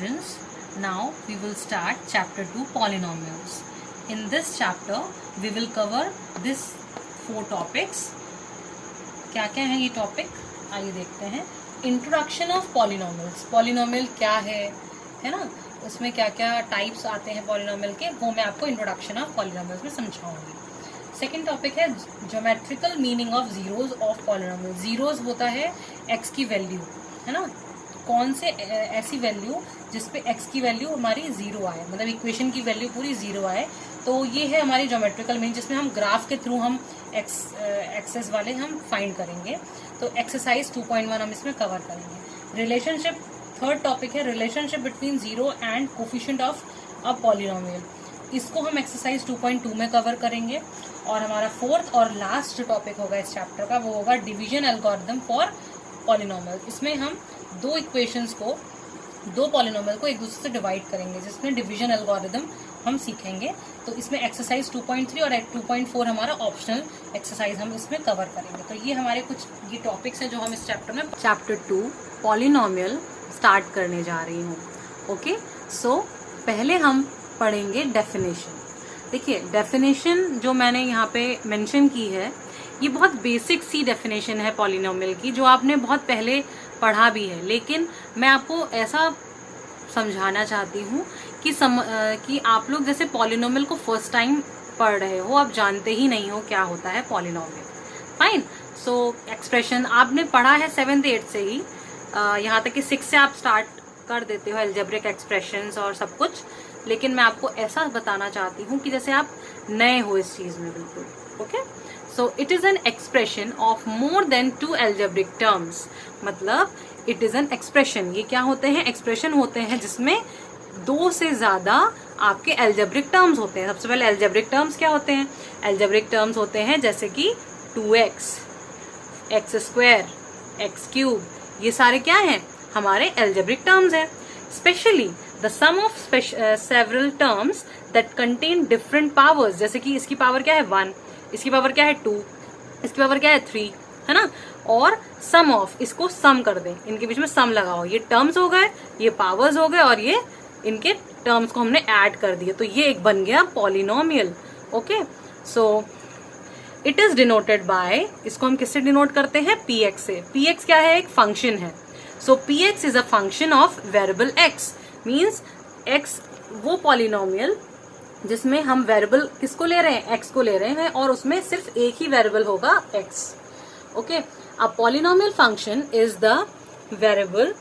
students, now we will start chapter 2 polynomials. In this chapter we will cover this 4 topics. क्या क्या है ये topic, आइए देखते हैं. इंट्रोडक्शन ऑफ पॉलिनोमियल्स, पॉलिनोमियल क्या है ना, उसमें क्या क्या टाइप्स आते हैं पॉलिनोमियल के, वो मैं आपको इंट्रोडक्शन ऑफ पॉलिनोमियल्स में समझाऊंगी. सेकेंड टॉपिक है geometrical meaning of zeros of polynomial. Zeros होता है एक्स की वैल्यू, है ना, कौन से ऐसी वैल्यू जिसपे एक्स की वैल्यू हमारी जीरो आए, मतलब इक्वेशन की वैल्यू पूरी जीरो आए, तो ये है हमारी ज्योमेट्रिकल मीनिंग, जिसमें हम ग्राफ के थ्रू हम एक्सेस वाले हम फाइंड करेंगे. तो एक्सरसाइज 2.1 हम इसमें कवर करेंगे. रिलेशनशिप थर्ड टॉपिक है relationship between zero and coefficient of a polynomial. इसको हम एक्सरसाइज 2.2 में कवर करेंगे. और हमारा फोर्थ और लास्ट जो टॉपिक होगा इस चैप्टर का वो होगा डिवीजन एल्गोरिथम फॉर पॉलिनोमियल. इसमें हम दो इक्वेशंस को, दो पॉलिनोमियल को एक दूसरे से डिवाइड करेंगे, जिसमें डिवीजन एल्गोरिथम हम सीखेंगे. तो इसमें एक्सरसाइज 2.3 और 2.4 हमारा ऑप्शनल एक्सरसाइज हम इसमें कवर करेंगे. तो ये हमारे कुछ ये टॉपिक्स हैं जो हम इस चैप्टर में चैप्टर 2 पॉलिनोमियल स्टार्ट करने जा रही हूँ. ओके, सो पहले हम पढ़ेंगे डेफिनेशन. देखिए, डेफिनेशन जो मैंने यहाँ पे मेंशन की है ये बहुत बेसिक सी डेफिनेशन है पॉलिनोमियल की, जो आपने बहुत पहले पढ़ा भी है, लेकिन मैं आपको ऐसा समझाना चाहती हूँ कि आप लोग जैसे पॉलिनोमियल को फर्स्ट टाइम पढ़ रहे हो, आप जानते ही नहीं हो क्या होता है पॉलिनोमियल. फाइन. सो एक्सप्रेशन आपने पढ़ा है 7th 8th से ही, यहाँ तक कि 6 से आप स्टार्ट कर देते हो एल्जेब्रिक एक्सप्रेशंस और सब कुछ, लेकिन मैं आपको ऐसा बताना चाहती हूँ कि जैसे आप नए हो इस चीज में बिल्कुल. Okay, so it is an expression of more than 2 algebraic terms. मतलब इट इज एन एक्सप्रेशन, ये क्या होते हैं, एक्सप्रेशन होते हैं जिसमें 2 से ज्यादा आपके एल्जेब्रिक टर्म्स होते हैं. सबसे पहले एल्जेब्रिक टर्म्स क्या होते हैं, एल्जेब्रिक टर्म्स होते हैं जैसे कि 2x, x², x³, ये सारे क्या हैं, हमारे एल्जेब्रिक टर्म्स हैं. Specially the sum of several terms that contain different powers, जैसे कि इसकी पावर क्या है 1, इसकी पावर क्या है 2, इसकी पावर क्या है 3, है ना. और sum of, इसको sum कर दें, इनके बीच में sum लगाओ, ये terms हो गए, ये powers हो गए, और ये इनके terms को हमने add कर दिए, तो ये एक बन गया polynomial. Okay, so it is denoted by, इसको हम किससे डिनोट करते हैं, px से. px क्या है, एक फंक्शन है. so px is a function of variable x. Means x वो पॉलिनोमियल जिसमें हम वेरिएबल किसको ले रहे हैं, x को ले रहे हैं, और उसमें सिर्फ एक ही वेरिएबल होगा x. Okay, a polynomial function is the variable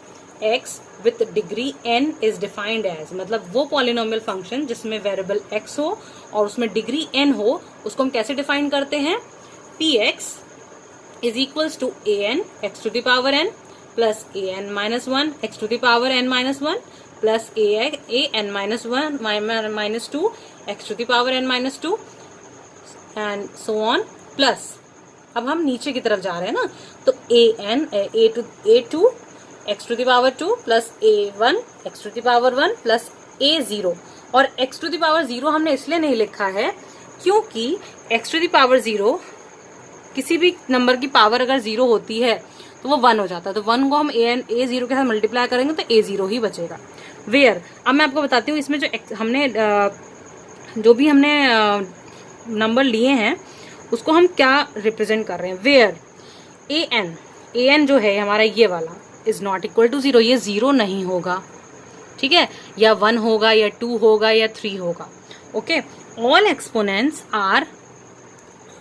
x with degree n is defined as. मतलब वो पॉलिनोमियल फंक्शन जिसमें वेरिएबल x हो और उसमें डिग्री n हो, उसको हम कैसे डिफाइन करते हैं, px is equals to an x to the power n plus an minus 1 x to the power n minus 1 plus an minus 1 minus 2 x to the power n minus 2 and so on. Plus अब हम नीचे की तरफ जा रहे हैं ना, तो a2 x to the power 2 plus a1 x to the power 1 plus a0. और x टू द पावर 0 हमने इसलिए नहीं लिखा है क्योंकि x टू द पावर 0 किसी भी नंबर की पावर अगर 0 होती है तो वो 1 हो जाता है, तो 1 को हम a0 के साथ मल्टीप्लाई करेंगे तो a0 ही बचेगा. वेयर, अब मैं आपको बताती हूँ इसमें जो भी हमने नंबर लिए हैं उसको हम क्या रिप्रेजेंट कर रहे हैं. वेयर an जो है हमारा ये वाला इज नॉट इक्वल टू 0, ये 0 नहीं होगा, ठीक है, या 1 होगा या 2 होगा या 3 होगा. Okay, all exponents are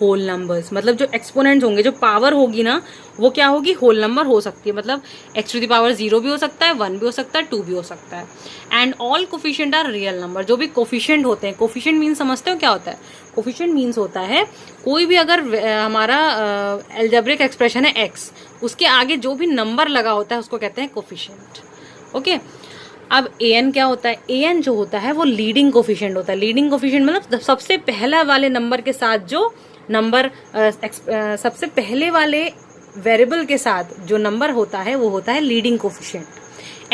whole numbers. मतलब जो एक्सपोनेंट्स होंगे, जो पावर होगी ना, वो क्या होगी, होल नंबर हो सकती है. मतलब x टू द पावर 0 भी हो सकता है, 1 भी हो सकता है, 2 भी हो सकता है. And all coefficient are real number. जो भी कोफिशिएंट होते हैं, कोफिशिएंट मीन्स समझते हो क्या होता है, कोफिशिएंट मीन्स होता है कोई भी अगर हमारा एल्जेब्रिक एक्सप्रेशन है x, उसके आगे जो भी नंबर लगा होता है उसको कहते हैं कोफिशिएंट. ओके, अब an क्या होता है, an जो होता है वो लीडिंग कोफिशिएंट होता है. लीडिंग कोफिशिएंट मतलब सबसे पहला वाले नंबर के साथ जो नंबर सबसे पहले वाले वेरिएबल के साथ जो नंबर होता है वो होता है लीडिंग कोफिशिएंट.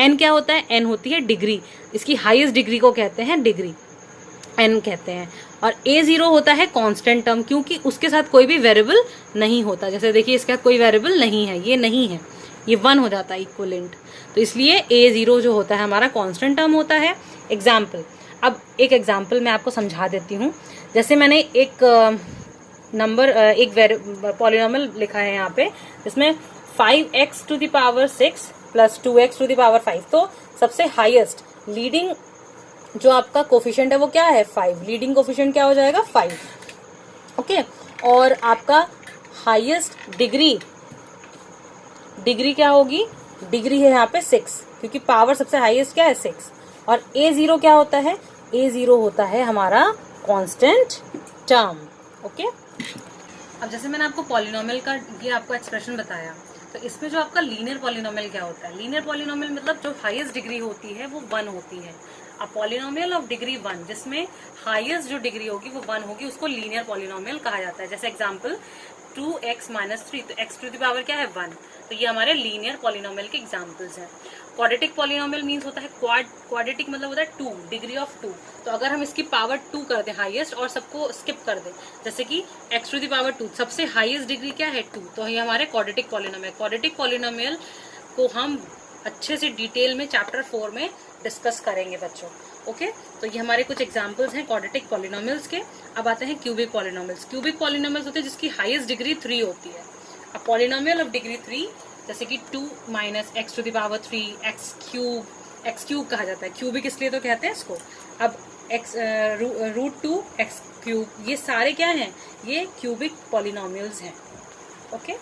n क्या होता है, n होती है डिग्री, इसकी हाईएस्ट डिग्री को कहते हैं डिग्री, n कहते हैं. और a0 होता है कांस्टेंट टर्म, क्योंकि उसके साथ कोई भी वेरिएबल नहीं होता. जैसे देखिए इसके साथ कोई वेरिएबल नहीं है, ये नहीं है, ये 1 हो जाता है इक्वलेंट। तो इसलिए a0 जो होता है हमारा कांस्टेंट टर्म होता है। एग्जाम्पल, अब एक एग्जाम्पल मैं आपको समझा देती हूँ। जैसे मैंने एक नंबर एक पॉलिनोमियल लिखा है यहाँ पे, जिसमें 5x to the power 6 plus 2x to the power 5। तो सबसे हाईएस्ट लीडिंग जो आपका कोफिशिएंट है वो क्या है, 5। लीडिंग कोफिशिएंट क्या हो जाएगा, 5। ओके, और आपका हाईएस्ट डिग्री क्या होगी, डिग्री है यहाँ पे 6, क्योंकि पावर सबसे हाईएस्ट क्या है, 6। और a0 क्या होता है, a0 होता है हमारा कांस्टेंट टर्म। ओके, अब जैसे मैंने आपको पॉलिनोमियल का ये आपको एक्सप्रेशन बताया, तो इसमें जो आपका लीनियर पॉलिनोमियल क्या होता है, लीनियर पॉलिनोमियल मतलब जो हाईएस्ट डिग्री होती है वो 1 होती है। अब पॉलिनोमियल ऑफ डिग्री 1 जिसमें हाईएस्ट जो डिग्री होगी वो 1 होगी, उसको लीनियर पॉलिनोमियल कहा जाता है। जैसे एग्जांपल 2x माइनस 3, तो x टू द पावर क्या है, 1। तो ये हमारे लीनियर पॉलिनोमियल के एग्जांपल्स हैं। क्वाड्रेटिक पॉलिनोमियल मींस होता है क्वाड्रेटिक मतलब होता है 2, डिग्री ऑफ 2। तो अगर हम इसकी पावर 2 कर दें हाईएस्ट और सबको स्किप कर दें, जैसे कि x टू द पावर 2 सबसे हाईएस्ट डिग्री क्या है, 2, तो ये हमारे क्वाड्रेटिक पॉलिनोमियल। क्वाड्रेटिक पॉलिनोमियल को हम अच्छे से डिटेल में चैप्टर 4 में डिस्कस करेंगे बच्चों। ओके, तो ये हमारे कुछ एग्जांपल्स हैं क्वाड्रेटिक पॉलिनोमियल्स के। अब आते हैं क्यूबिक पॉलिनोमियल्स। क्यूबिक पॉलिनोमियल्स होते हैं जिसकी हाईएस्ट डिग्री 3 होती है। अब पॉलिनोमियल ऑफ डिग्री 3 जैसे कि 2 minus x to the power 3, x cube कहा जाता है। क्यूबिक इसलिए तो कहते हैं इसको। अब √2 एक्स क्यूब, ये सारे क्या हैं, ये क्यूबिक पॉलिनोमियल्स हैं। ओके।